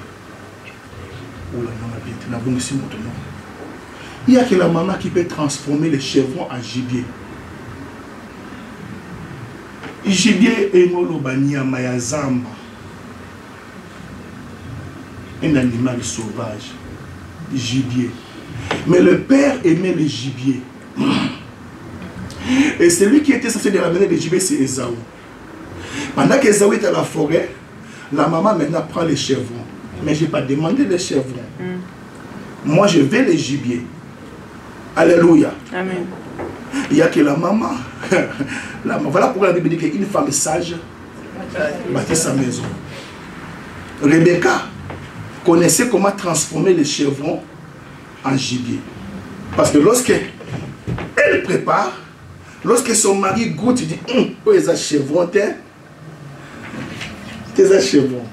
Il n'y a que la maman qui peut transformer les chevrons en gibier. Gibier enolobania mayazamba. Un animal sauvage. Gibier. Mais le père aimait le gibier. Et celui qui était censé ramener le gibier, c'est Ésaü. Pendant qu'Ésaü est à la forêt, la maman maintenant prend les chevrons. Mais je n'ai pas demandé les chevrons. Moi, je veux les gibiers. Alléluia. Amen. Il n'y a que la maman. Voilà pourquoi la Bible dit qu'une femme sage bâtit sa maison. Rebecca connaissait comment transformer les chevrons en gibier. Parce que lorsque elle prépare, lorsque son mari goûte, il dit oh, les chevrons, tes chevrons.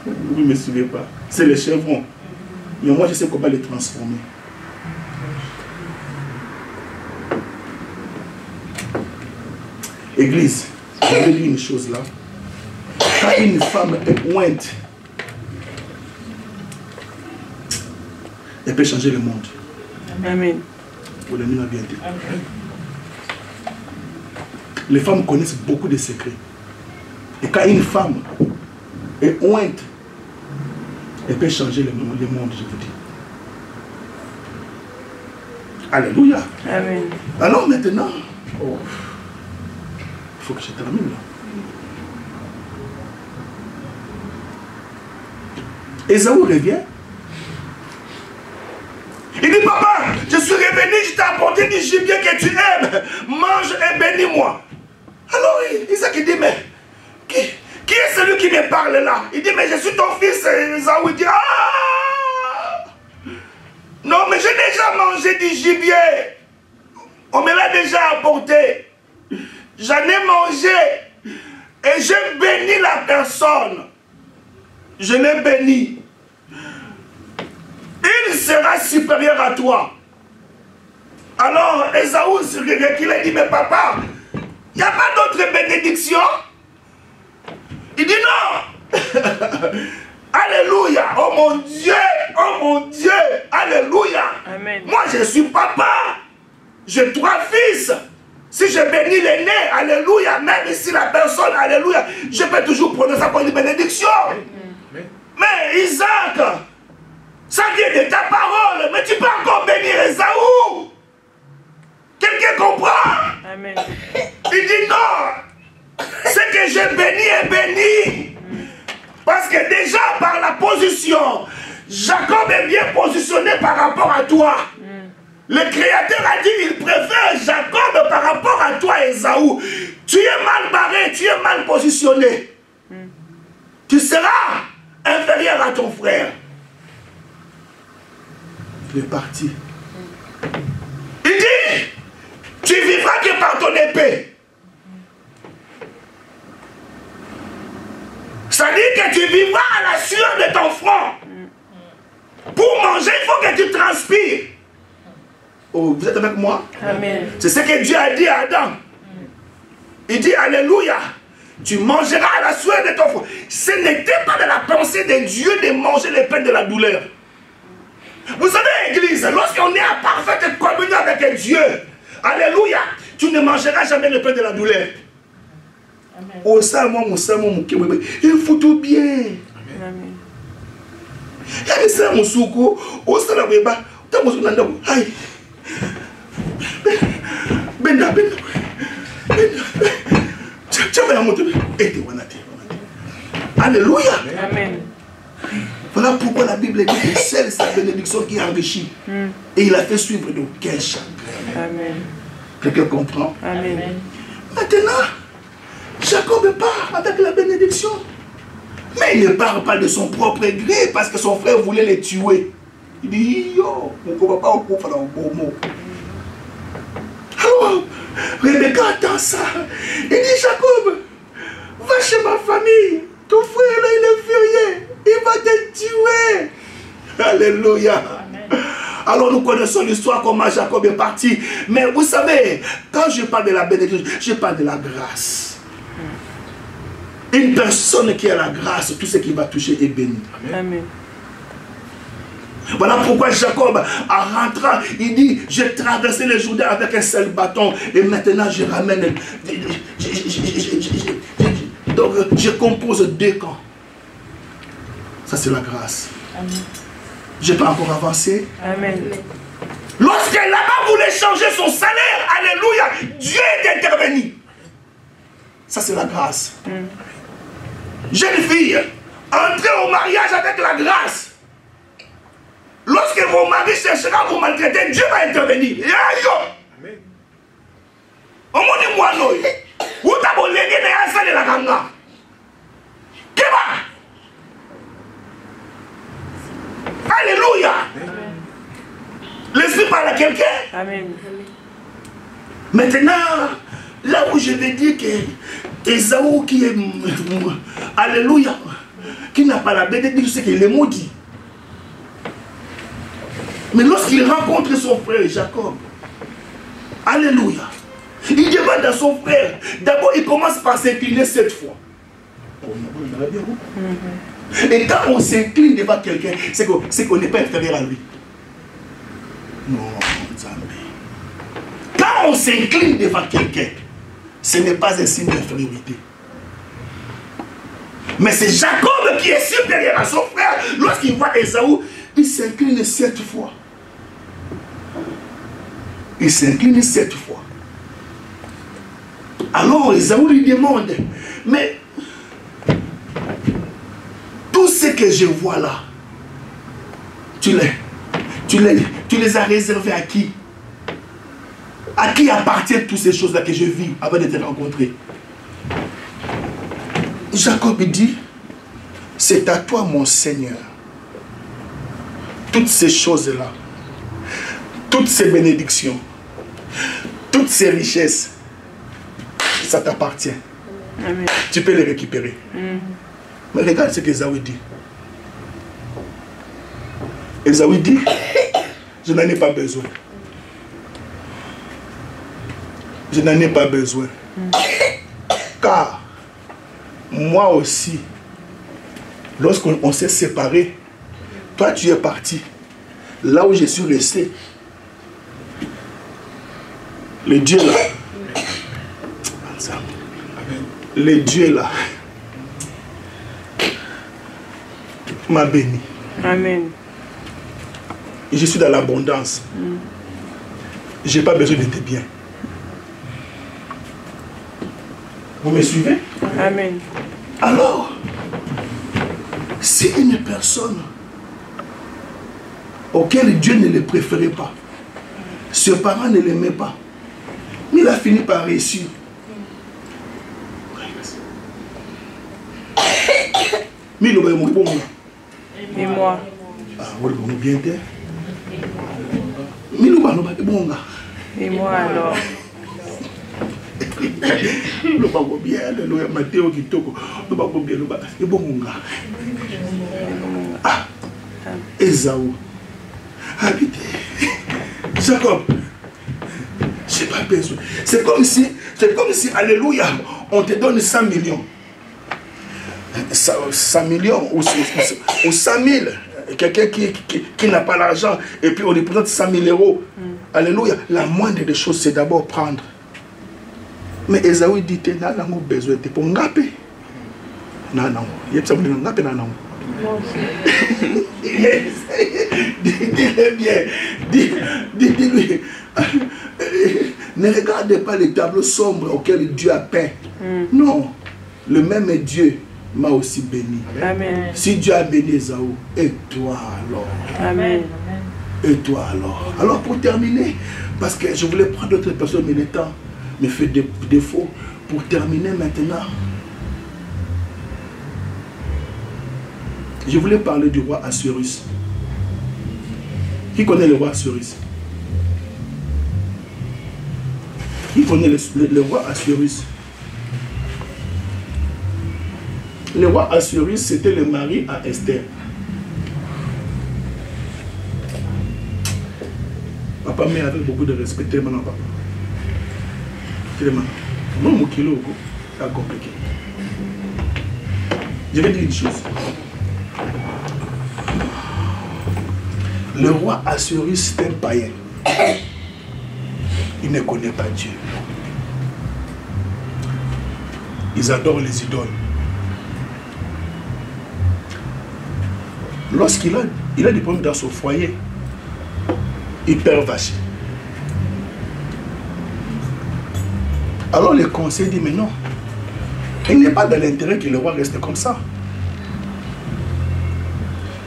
Vous ne me suivez pas. C'est les chevrons. Mais moi, je sais comment les transformer. Église, je vais dire une chose là. Quand une femme est ointe, elle peut changer le monde. Amen. Vous l'avez bien dit. Les femmes connaissent beaucoup de secrets. Et quand une femme est ointe, elle peut changer le monde, je vous dis. Alléluia. Amen. Alors maintenant, il faut que je termine là. Ésaü revient. Il dit, papa, je suis revenu, je t'ai apporté du gibier que tu aimes. Mange et bénis-moi. Alors Isaac dit, mais qui est celui qui me parle là? Il dit, mais je suis ton fils. Ésaü dit, ah! Non, mais j'ai déjà mangé du gibier. On me l'a déjà apporté. J'en ai mangé. Et j'ai béni la personne. Je l'ai béni. Il sera supérieur à toi. Alors Ésaü se recule et dit, mais papa, il n'y a pas d'autre bénédiction? Il dit non. Alléluia. Oh mon Dieu, alléluia. Amen. Moi je suis papa. J'ai 3 fils. Si je bénis l'aîné, alléluia, même si la personne, alléluia, je peux toujours prendre ça comme une bénédiction. Mais Isaac, ça vient de ta parole, mais tu peux encore bénir Ésaü. Quelqu'un comprend? Amen. Il dit non, ce que j'ai béni est béni. Parce que déjà par la position, Jacob est bien positionné par rapport à toi. Le Créateur a dit, il préfère Jacob par rapport à toi, Ésaü. Tu es mal barré, tu es mal positionné. Tu seras inférieur à ton frère. Il est parti. Il dit, tu vivras que par ton épée. Ça dit que tu vivras à la sueur de ton front. Pour manger, il faut que tu transpires. Oh, vous êtes avec moi? Amen. C'est ce que Dieu a dit à Adam. Il dit, alléluia, tu mangeras à la sueur de ton front. Ce n'était pas de la pensée de Dieu de manger les pains de la douleur. Vous savez, Église, lorsqu'on est en parfaite communion avec Dieu, alléluia, tu ne mangeras jamais le pain de la douleur. Au salmon, il faut tout bien. Amen. Il y a ça, mon soukou, au salmon, aïe. Benda. Alléluia. Amen. Voilà pourquoi la Bible dit que c'est sa bénédiction qui enrichit. Et il a fait suivre d'aucun chagrin. Amen. Quelqu'un comprend? Amen. Maintenant, Jacob part avec la bénédiction. Mais il ne part pas de son propre gré parce que son frère voulait les tuer. Il dit, yo, on ne va pas au coup, il un beau mot. Alors, Rebecca attend ça. Il dit, Jacob, va chez ma famille. Ton frère là, il est furieux. Il va te tuer. Alléluia. Amen. Alors nous connaissons l'histoire comment Jacob est parti. Mais vous savez, quand je parle de la bénédiction, je parle de la grâce. Une personne qui a la grâce, tout ce qui va toucher est béni. Amen. Voilà pourquoi Jacob, en rentrant, il dit, j'ai traversé le Jourdain avec un seul bâton et maintenant je ramène. Donc je compose 2 camps. Ça c'est la grâce. Amen. Je peux encore avancer. Amen. Lorsque là-bas voulait changer son salaire, alléluia, Dieu est intervenu. Ça c'est la grâce. Jeune fille, entrez au mariage avec la grâce. Lorsque vos maris chercheront à vous maltraiter, Dieu va intervenir. Amen. Au monde de moi, non. Où t'as beau léguer de la salle de la ganga? Qu'est-ce? Alléluia. L'esprit parle à quelqu'un. Amen. Maintenant, là où je vais dire que Ésaü qui est, alléluia, qui n'a pas la bénédiction, c'est qu'il est maudit. Mais lorsqu'il rencontre son frère Jacob, alléluia, il demande à son frère, d'abord il commence par s'incliner 7 fois. Et quand on s'incline devant quelqu'un, c'est qu'on n'est pas inférieur à lui. Non, quand on s'incline devant quelqu'un, ce n'est pas un signe d'infériorité. Mais c'est Jacob qui est supérieur à son frère. Lorsqu'il voit Ésaü, il s'incline 7 fois. Il s'incline 7 fois. Alors Ésaü lui demande, mais tout ce que je vois là, tu les as réservés à qui? À qui appartiennent toutes ces choses-là que je vis avant de te rencontrer? Jacob dit, c'est à toi mon Seigneur. Toutes ces choses-là, toutes ces bénédictions, toutes ces richesses, ça t'appartient. Tu peux les récupérer. Mais regarde ce qu'Ésaü dit. Ésaü dit, je n'en ai pas besoin. Je n'en ai pas besoin. Car moi aussi, lorsqu'on s'est séparés, toi tu es parti. Là où je suis resté, le Dieu là, le Dieu là, m'a béni. Amen. Je suis dans l'abondance. Je n'ai pas besoin de tes biens. Vous me suivez? Amen. Alors, si une personne auquel Dieu ne le préférait pas, ses parents ne l'aimaient pas, mais il a fini par réussir. Mais il est bon. Et moi? Ah, vous le bien terre. Mais il est bon. Et moi alors? Le pas bien, le Matteo qui toque, le pas bien, le pas bon. Ah, Ésaü. Habitez. Jacob. Je n'ai pas besoin. C'est comme si, alléluia, on te donne 100 millions. 100 millions ou 100 000. Quelqu'un qui n'a pas l'argent et puis on lui présente 100 000 euros. Alléluia. La moindre des choses, c'est d'abord prendre. Mais Ésaü dit, tu n'as pas besoin de pour ngaper. Non, non. Il y a pas besoin de ngaper, non. Dis-le bien. Dis-lui. Ne regardez pas les tableaux sombres auxquels Dieu a peint. Non. Le même Dieu m'a aussi béni. Amen. Si Dieu a béni Ésaü, et toi alors? Amen. Et toi alors? Alors pour terminer, parce que je voulais prendre d'autres personnes, mais le temps me fait défaut. Pour terminer maintenant, je voulais parler du roi Assuérus. Qui connaît le roi Assuérus? Qui connaît le roi Assuérus? Le roi Assuérus, c'était le mari à Esther. Papa, mais avec beaucoup de respect, tellement papa. Tellement. Moi, mon kilo, c'est compliqué. Je vais dire une chose. Le roi Assuérus, c'est un païen. Il ne connaît pas Dieu. Ils adorent les idoles. Lorsqu'il a des problèmes dans son foyer, il perd vache. Alors le conseil dit, mais non, il n'est pas dans l'intérêt que le roi reste comme ça.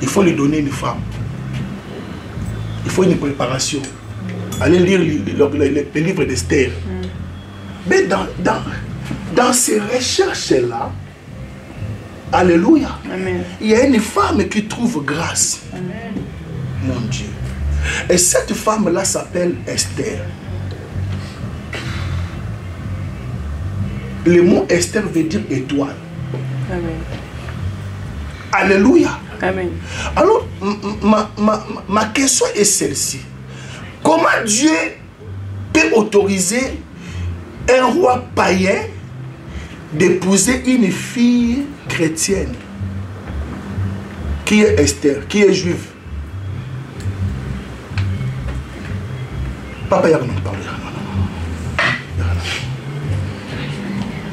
Il faut lui donner une femme. Il faut une préparation. Allez lire les livres d'Esther. Mais dans ces recherches-là, alléluia, Amen. il y a une femme qui trouve grâce. Amen. Mon Dieu. Et cette femme-là s'appelle Esther. Le mot Esther veut dire étoile. Amen. Alléluia. Amen. Alors, ma question est celle-ci. Comment Dieu peut autoriser un roi païen d'épouser une fille chrétienne qui est Esther, qui est juive? Papa, il y a rien à parler.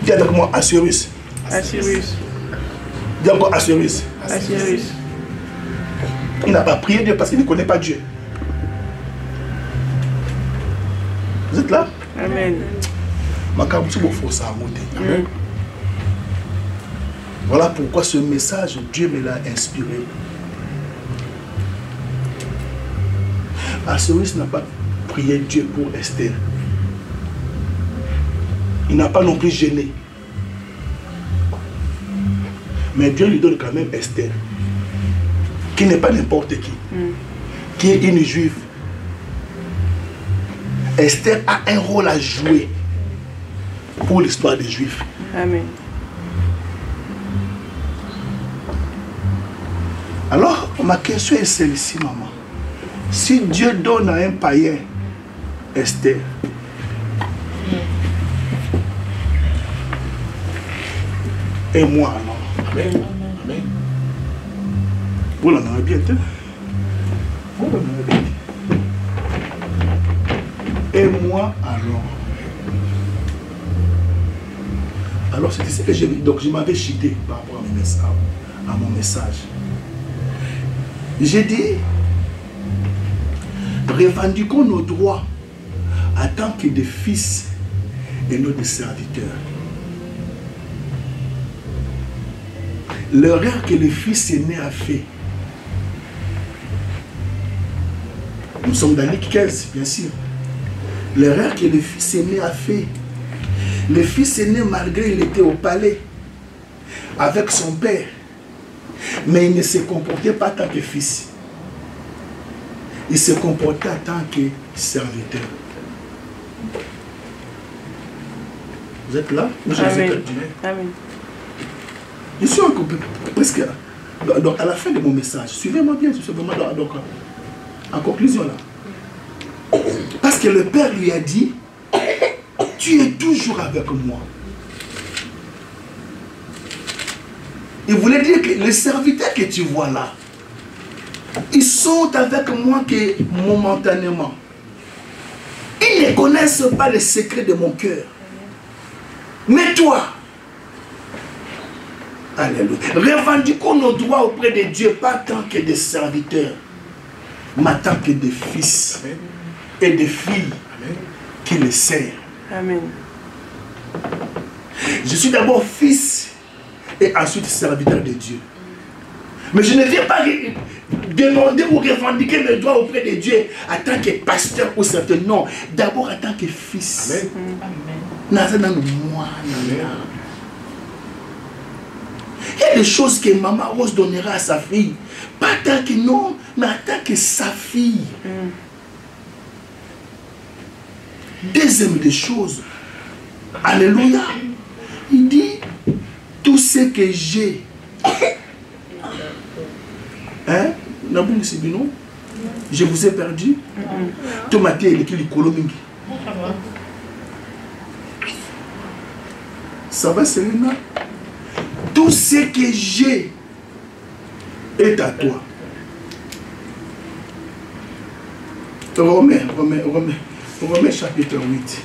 Dis avec moi, Assyrus. Assyrus. Dis encore Assyrus. Assyrus. Il n'a pas prié Dieu parce qu'il ne connaît pas Dieu. Vous êtes là? Amen. Voilà pourquoi ce message, Dieu me l'a inspiré. Assyrus n'a pas prié Dieu pour Esther. Il n'a pas non plus gêné. Mais Dieu lui donne quand même Esther, qui n'est pas n'importe qui est une juive. Esther a un rôle à jouer pour l'histoire des Juifs. Amen. Alors, ma question est celle-ci, maman. Si Dieu donne à un païen Esther, et moi alors? Amen. Amen. Vous l'en avez bien, vous l'en avez bien. Et moi alors? Alors c'est ce que j'ai vu. Donc je m'avais chité par rapport à mon message. J'ai dit, revendiquons nos droits en tant que des fils et non des serviteurs. L'erreur que le fils aîné a fait. Nous sommes dans Luc 15, bien sûr. L'erreur que le fils aîné a fait. Le fils aîné, malgré il était au palais avec son père, mais il ne se comportait pas en tant que fils. Il se comportait en tant que serviteur. Vous êtes là? Amen. Amen. Je suis encore presque donc à la fin de mon message. Suivez-moi bien, je suis vraiment donc, en conclusion là. Parce que le père lui a dit, tu es toujours avec moi. Il voulait dire que les serviteurs que tu vois là, ils sont avec moi que momentanément. Ils ne connaissent pas les secrets de mon cœur. Mais toi, alléluia, revendiquons nos droits auprès de Dieu, pas tant que des serviteurs, mais tant que des fils et des filles qui les servent. Amen. Je suis d'abord fils et ensuite serviteur de Dieu. Mais je ne viens pas demander ou revendiquer mes droits auprès de Dieu en tant que pasteur ou certain. Non, d'abord en tant que fils. Amen. Il y a des choses que Maman Rose donnera à sa fille. Pas tant que non, mais en tant que sa fille. Deuxième des choses. Alléluia. Il dit, tout ce que j'ai. Hein? Je vous ai perdu. Tomaté et le Kolomingi. Ça va, Selena? Tout ce que j'ai est à toi. Romains chapitre 8.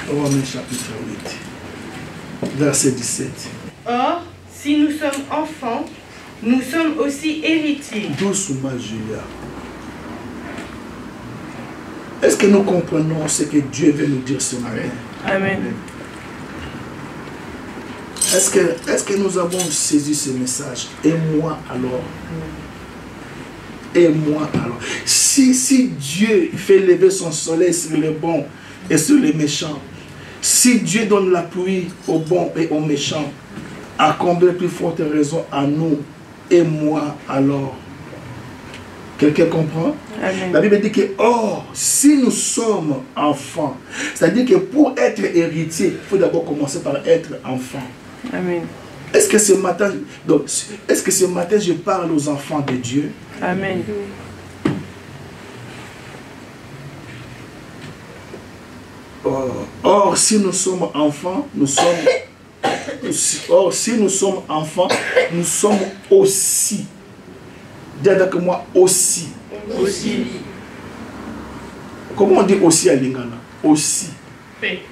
Romains chapitre 8. Verset 17. Or, si nous sommes enfants, nous sommes aussi héritiers. Doucement, Julia. Est-ce que nous comprenons ce que Dieu veut nous dire ce matin? Amen. Est-ce que nous avons saisi ce message? Et moi alors? Et moi alors? Si Dieu fait lever son soleil sur les bons et sur les méchants, si Dieu donne la pluie aux bons et aux méchants, à combien plus forte raison à nous et moi alors? Quelqu'un comprend? Amen. La Bible dit que, or, si nous sommes enfants, c'est-à-dire que pour être héritier, il faut d'abord commencer par être enfant. Amen. Est-ce que ce matin, je parle aux enfants de Dieu? Amen. Or, si nous sommes enfants, nous sommes aussi. Dis avec moi, aussi. Aussi. Comment on dit aussi à Lingana? Aussi. P.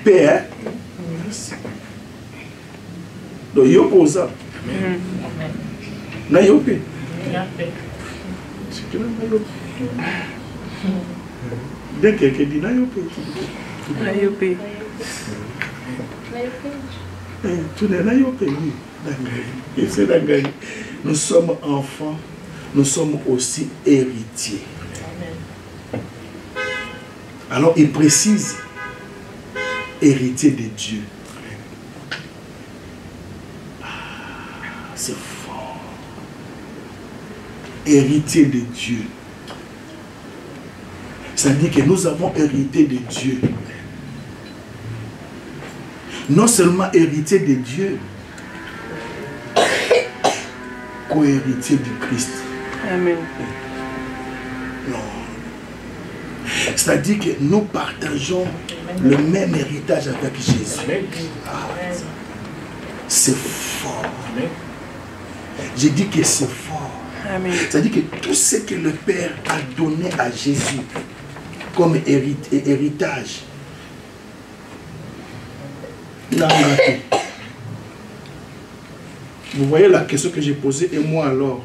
P, hein? Donc, yo pose ça. Na yo P. Dès que quelqu'un dit na yo P. Na yo P. Tu n'es na yo P, oui. Nous sommes enfants, nous sommes aussi héritiers. Alors il précise, héritier de Dieu. C'est fort. Héritier de Dieu. Ça veut dire que nous avons hérité de Dieu. Non seulement héritier de Dieu, co-héritier du Christ. Amen. Non. C'est-à-dire que nous partageons le même héritage avec Jésus. Ah, c'est fort. J'ai dit que c'est fort. C'est-à-dire que tout ce que le Père a donné à Jésus comme héritage, vous voyez la question que j'ai posée et moi alors,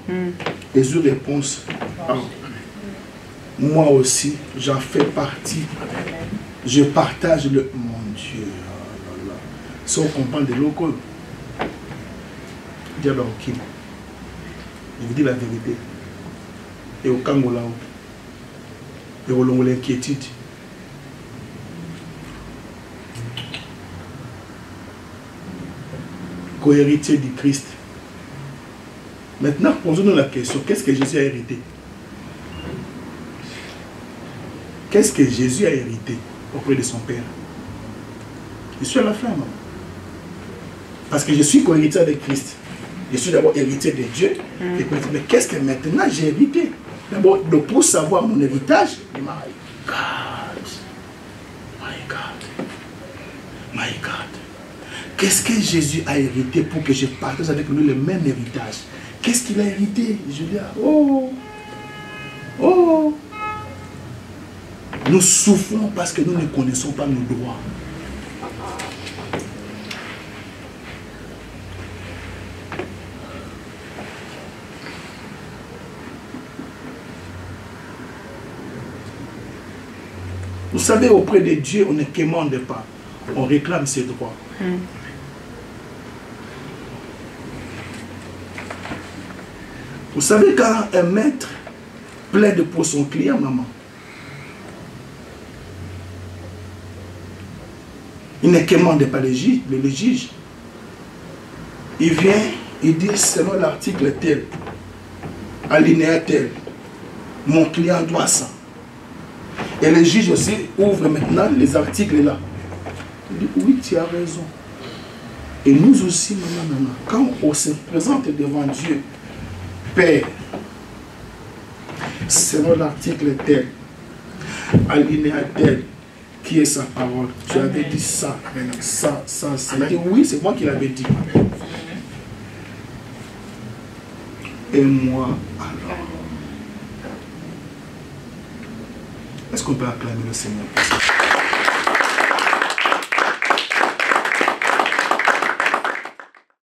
Jésus réponse. Moi aussi, j'en fais partie. Je partage le... Mon Dieu. Oh là là. Si on comprend de local, je vous dis la vérité. Et au Kangola, et au long de l'inquiétude. Co-héritier du Christ. Maintenant, posons-nous la question, qu'est-ce que Jésus a hérité? Qu'est-ce que Jésus a hérité auprès de son Père? Je suis à la fin, maman. Parce que je suis co-héritier avec Christ. Je suis d'abord héritier de Dieu. Mais qu'est-ce que maintenant j'ai hérité? D'abord, pour savoir mon héritage, my God. My God. My God. Qu'est-ce que Jésus a hérité pour que je partage avec lui le même héritage? Qu'est-ce qu'il a hérité? Je dis, oh, oh. Nous souffrons parce que nous ne connaissons pas nos droits. Vous savez, auprès de Dieu, on ne quémande pas. On réclame ses droits. Vous savez, quand un maître plaide pour son client, maman, il ne quémande pas le juge. Il vient, il dit selon l'article tel, alinéa tel, mon client doit ça. Et le juge aussi ouvre maintenant les articles là. Il dit oui, tu as raison. Et nous aussi, maman, quand on se présente devant Dieu, Père, selon l'article tel, alinéa tel, qui est sa parole? Tu avais dit ça, ça. Il dit oui, c'est moi qui l'avais dit. Et moi, alors, est-ce qu'on peut acclamer le Seigneur?